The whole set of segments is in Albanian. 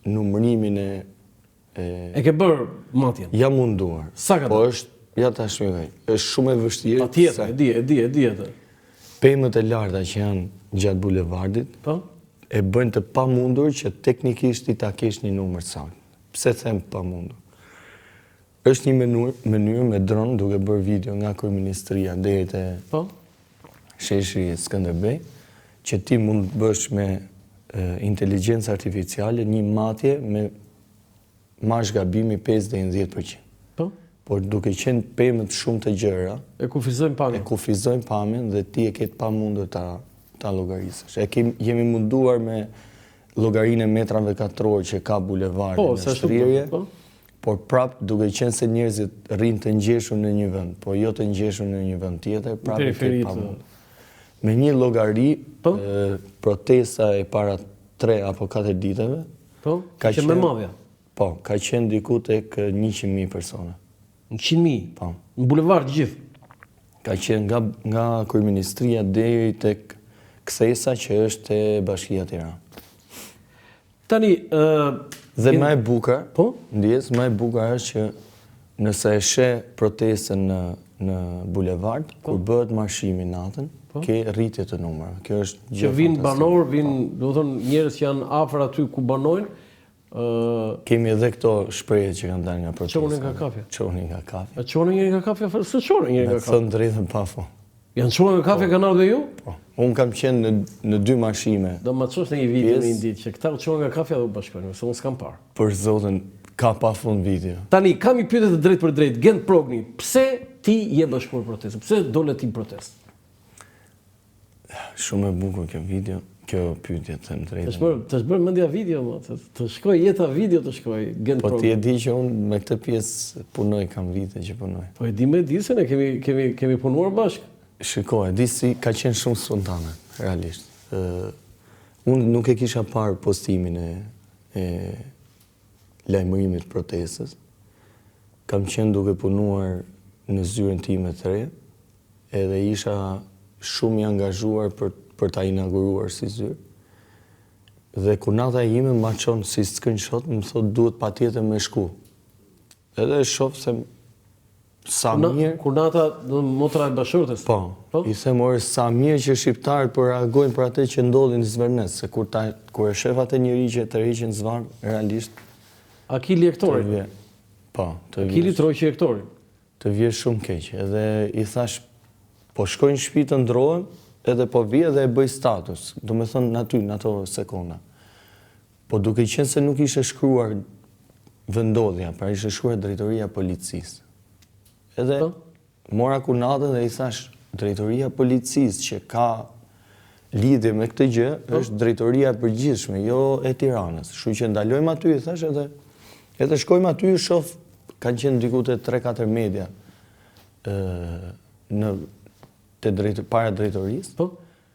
numërimin E ke bërë matjen? Jam munduar. Sa ka po është, ja ta shpjegoj, është shumë e vështirë. Patjetër, e di atë. Pemët e larta që janë gjatë bulevardit, e bëjnë të pamundur që teknikisht i ta kesh një numër saktë. Pse them pamundur? Është një mënyrë me dron duke bërë video nga Kryeministria deri te sheshi Skënderbej, që ti mund të bësh me inteligjencë artificiale një matje me marrësh gabimi 5 deri në 10%. Por duke qenë pemët shumë të gjëra, e kufizojnë pamjen dhe ti e ketë pamundur ta llogarisësh. Jemi munduar me llogarinë e metrave katror që ka bulevardi në shtrirje, por prap duke qenë se njerëzit rrinë të ngjeshur në një vend, po jo të ngjeshur në një vend tjetër, prap e ketë pamundur. Me një llogari, protesta e para 3 apo 4 ditëve, ka qenë me madhja. Po, ka qenë diku tek 100.000 persona. 100.000? Po. Në bulevard gjithë? Ka qenë nga Kryeministria deri tek Kthesa që është te Bashkia Tiranë. Tani... Dhe më e bukur, ndjes, më e bukur është që nëse e sheh protestën në bulevard, kur bëhet marshimi natën, ke rritje të numrave. Kjo është gjë që vinë banor, do të thonë njerëz që janë afër aty ku banojnë. Kemi edhe këto shprehje që kanë dalë nga protesta. Çonin nga kafja. Çonin nga kafja. A çonin njëri nga kafja? Se çonin njëri nga kafja. Thënë drejtën pa fund. Janë çonin nga kafja kanë ardhur dhe ju? Po. Unë kam qenë në 2 marshime. Do më çosh në një video në një ditë që këta çonin nga kafja do bashkojnë, se unë s'kam parë. Për zotin, ka pa fund video. Tani kam një pyetje të drejtë për drejtë, Gent Progni, pse ti je bashkuar protestë? Pse dole ti protestë? Shumë e bukur kjo video. Kjo pyetje të them drejtën. Të shbër mendja video, të shkoj jeta video të shkoj Gent Progni. Po ti e di që unë me këtë pjesë punoj, kam vite që punoj. Po e di me di se ne kemi punuar bashkë. Shikoj, di si ka qenë shumë spontane, realisht. Unë nuk e kisha parë postimin e lajmërimit protestës. Kam qenë duke punuar në zyrën time të re, edhe isha shumë i angazhuar për ta inauguruar si zyrë. Dhe kunata ime ma qonë si screenshot, më thot duhet patjetër me shku. Edhe shoh se sa mirë... Kunata motra e bashkëshortes? Po, i them orë sa mirë që shqiptarët po reagojnë për atë që ndodhi në Zvërnes, se kur e shef atë njëri që të rriqen zvarë, realisht... Akili Ektori? Po, të vjesh... Akili Trojqi Ektori? Të vjesh shumë keq, edhe i thash, po shkojnë shtëpi të ndrohen, edhe po vje dhe e bëj status, do me thënë në aty, në ato sekonda. Po duke qenë se nuk ishe shkruar vendodhja, pra ishe shkruar drejtoria policisë. Edhe mora kunatën dhe i thash, drejtoria policisë që ka lidhje me këtë gjë, është drejtoria e përgjithshme, jo e Tiranës. Kështu që ndalojmë aty, i thash, edhe shkojmë aty, shoh, kanë qenë diku te 3-4 media para drejtorisë,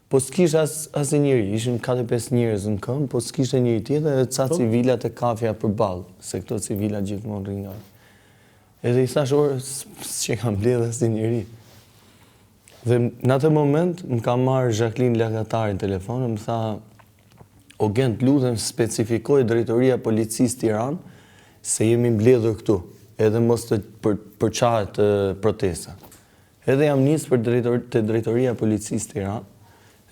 po s'kishte asnjë njeri, ishin 4-5 njerëz në këmbë, po s'kishte njëri tjetër, edhe ca civilat e kafja përballë, se këto civilat gjithmonë rrinë nga. Edhe i thash, orë, që kam mbledh asnjë njeri. Dhe në atë moment më ka marrë Jacqueline Lakatari në telefon, më tha, o Gent, lutem specifikoj drejtoria policisë Tiranë se jemi mbledhur këtu, edhe mos të përçahet protesta. Edhe jam nisë për drejtoria policisë Tiranë,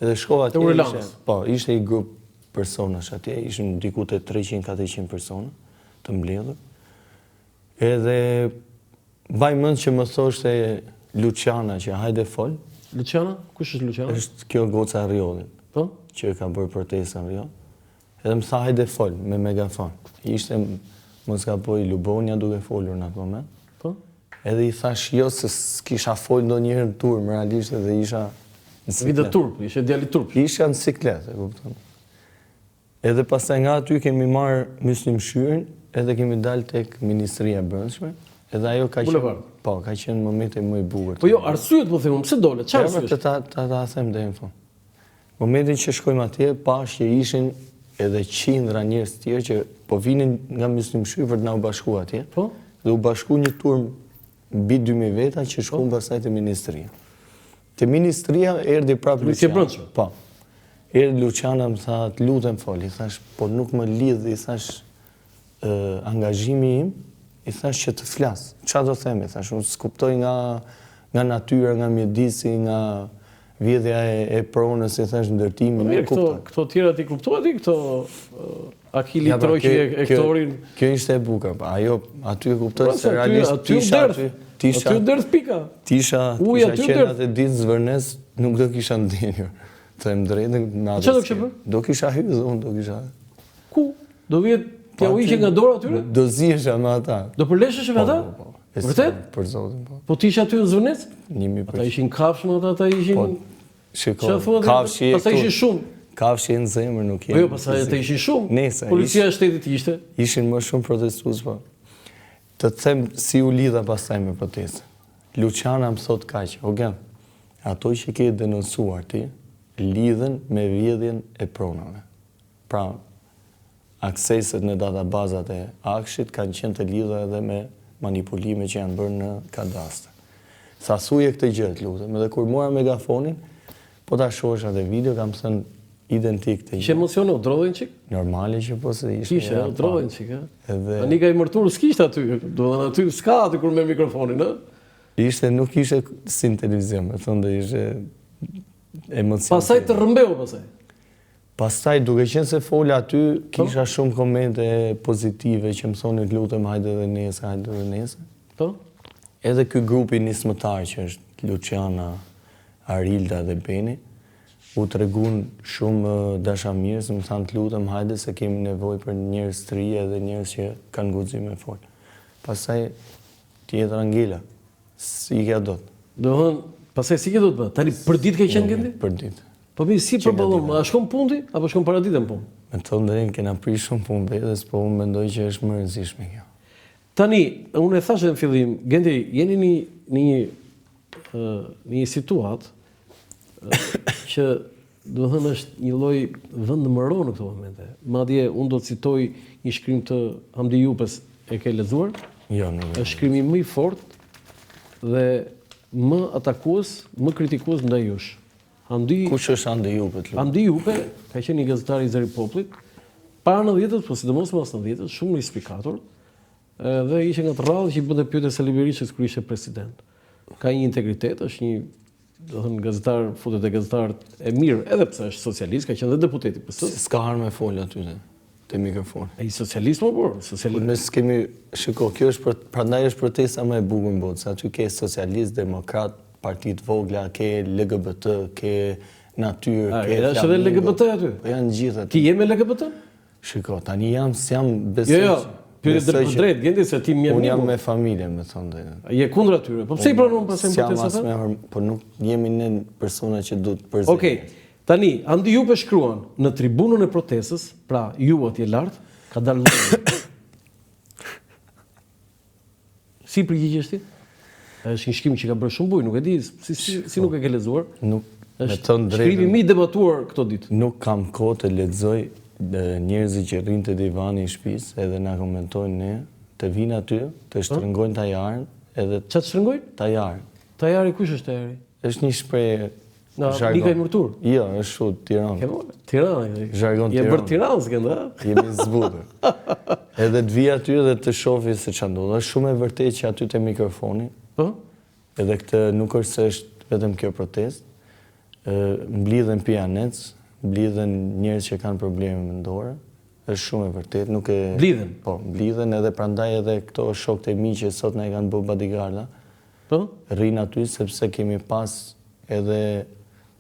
edhe shkova atje, ishte i grup personash atje, ishën diku të 300-400 persona të mbledhur. Edhe mbaj mend që më thoshte Luciana që hajde fol. Luciana? Kush është Luciana? Është kjo goca e Riolit, që ka bërë protesta në Riol. Edhe më tha hajde fol me megafon. Ishte, mos gaboj, Lubonja duke folur në atë moment. Edhe i thash jo se s'kisha fol ndonjëherë në turp, realisht edhe isha në siklet. Vite turp, ishe djali turp. Isha në siklet, e kupton. Edhe pastaj nga aty kemi marrë Myslim Shyrin, edhe kemi dalë tek Ministria e Brendshme, edhe ajo ka qenë momenti më i bukur. Po jo, arsyet po them, pse dole? Çfarë arsye? Ta them deri në fund. Momentin që shkojmë atje, pash që ishin edhe qindra njerëz tjerë që po vinin nga Myslim Shyri për të na u bashkuar atje. Dhe u bashku një turm mbi 2000 veta që shkuan pastaj te ministria. Te ministria erdhi prapë Luciana. Po. Erdhi Luciana më tha, "Të lutem fol." I thash, "Po nuk më lidh." I thash, angazhimi im, i thash që të flas. Çfarë do themi? Thash, unë s'kuptoj nga natyra, nga mjedisi, nga vjedhja e pronës, i thash ndërtimi, nuk kuptoj. Këto tjera ti kuptohet i këto Akili Troqi e Hektorin. Kjo ishte e bukur, ajo aty e kuptoj se realisht Aty u derdh pika. Tisha qenë atë ditë zvërnes, nuk do kisha ndenjur. Them drejtën, çfarë do kishe bërë? Do kisha hyrë, unë do kisha. Ku? Do vihet t'ja uhiqe nga dora atyre? Do zihesha me ata. Do përleshesh me ata? Vërtet? Për zotin, po. Po ti ishe aty në Zvërnec? 1000%. Ata ishin kafshë, ata ishin... Shiko, kafshi e pastaj ishin shumë. Kafshi e në zemër nuk jenë. Po jo, pastaj ata ishin shumë. Nese. Policia e shtetit ishte. Ishin më shumë protestues, po. Të them si u lidha pastaj me protestën. Luciana më thot kaq, Ogen, ato që ke denoncuar ti, lidhen me vjedhjen e pronave. Pra, akseset në databazat e Akshit kanë qenë të lidha edhe me manipulime që janë bërë në kadastër. Sa thuje këtë gjë, lutem, edhe kur mora megafonin, po ta shohesha dhe video, kam thënë identik të gjë. Ishe emocionu, drodhen qik? Normale që po se ishte. Ishe, drodhen qik, ha? Edhe... Anika i mërtur s'kishtë aty, do dhe aty s'ka aty kur me mikrofonin, ha? Nuk ishe si në televizion, me thonë dhe ishe emocion. Pasaj të rëmbeu, pasaj? Pastaj, duke qenë se folja aty, kisha shumë komente pozitive që më thonë lutem hajde dhe nese. Po? Edhe ky grupi nismëtar që është Luciana, Arilda dhe Beni, u tregun shumë dashamirës, më thanë të lutem hajde se kemi nevojë për njerëz të ri edhe njerëz që kanë guxim me fol. Pastaj tjetër Angela, si ka dot. Dohën, pastaj si ke do të bë? Tani për ditë ke qenë këndi? Për ditë. Po mi si përballon, a shkon punë apo shkon para ditën punë? Me thonë drejtë kena prish shumë punë vetes, po unë mendoj që është më e rëndësishme kjo. Tani, unë e thash në fillim, Gendi, jeni në një situatë që do thënë është një lloj vendmëro në këto momente. Madje unë do të citoj një shkrim të Hamdi Jupes, e ke lexuar? Jo, nuk. Është shkrimi më i fortë dhe më atakues, më kritikues ndaj jush. Kush është Hamdi Jupe? Hamdi Jupe ka qenë një gazetar i Zëri Popullit, para 90-s, po sidomos pas 90-s, shumë risifikator, dhe ishte nga të rrallë që i bënte pyetje Sali Berishës kur ishte president. Ka një integritet, është një, do thënë, gazetar, futet e gazetar e mirë, edhe pse është socialist, ka qenë dhe deputeti PS-s. S'ka harmë me fol aty te mikrofoni. Ai socialist më por, socialist. Ne s'kemi, shiko, kjo është prandaj është protesta më e bukur në botë, se aty ke socialist, demokrat, partit vogla, ke LGBT, ke natyrë, ke flamingo. Është edhe LGBT aty? Po janë gjithë aty. Ti je me LGBT? Shiko, tani jam besoj. Jo, pyetje drejt, Gendi, se ti më unë jam me familje, me thonë drejtë. Je kundër atyre. Po pse i pranon pasën protestat? Po nuk jemi ne persona që duhet të përzejmë. Okej. Tani, Hamdi Jupe shkruan në tribunën e protestës, pra ju atje lart, ka dalë Si përgjigjesh ti? Është një shkrim që ka bërë shumë bujë, nuk e di, si nuk e ke lexuar. Nuk, me thënë drejtën. Shkrimi më i debatuar këto ditë. Nuk kam kohë të lexoj njerëzit që rrinë te divani i shtëpisë edhe na komentojnë ne, të vinë aty, të shtrëngojnë Tajarin, edhe çfarë shtrëngojnë? Tajarin. Tajari kush është Tajari? Është një shprehje Nika i mërtur? Jo, është shumë Tiranë. Tiranë. Zhargon Tiranë. Je bërë Tiranë s'kënda? Jemi zbutur. Edhe të vi aty dhe të shofi se ç'a ndodh. Është shumë e vërtetë që aty te mikrofoni. Po? Edhe këtë nuk është se është vetëm kjo protestë. Mblidhen pianec, mblidhen njerëz që kanë probleme mendore. Është shumë e vërtetë, nuk e Mblidhen. Po, mblidhen edhe prandaj edhe këto shokët e mi që sot na i kanë bërë bodyguarda. Po? Rrin aty sepse kemi pas edhe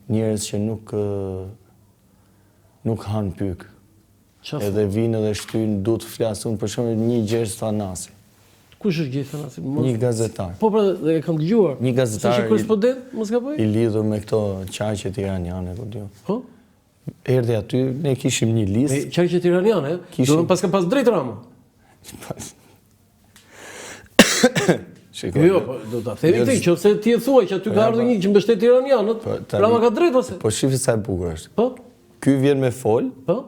njerëz që nuk han pyk. Edhe vinë edhe shtyjnë, du të flasun, për shembull një Gjergj Thanasi. Kush është Gjergj Thanasi? Një gazetar. Po pra, e kam dëgjuar. Një gazetar. Si korrespondent, mos gaboj? I lidhur me këto qarqet iraniane, ku diu. Po? Erdhi aty, ne kishim një listë. Qarqet iraniane, do të pas ka pas drejt Rama. Jo, do ta themi ti, nëse ti e thua që aty ka ardhur një që mbështet iranianët, Rama ka drejt ose? Po shifi sa e bukur është. Po? Ky vjen me fol. Po?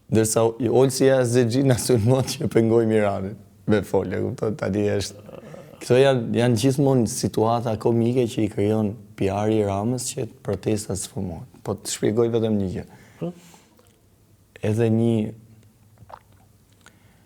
Ndërsa Olsi Yazexhi na sulmon që pengojmë Iranin me fol, e kupton? Tani është. Këto janë gjithmonë situata komike që i krijon PR-i Ramës që protestat sfumojnë. Po të shpjegoj vetëm një gjë. Po? Edhe një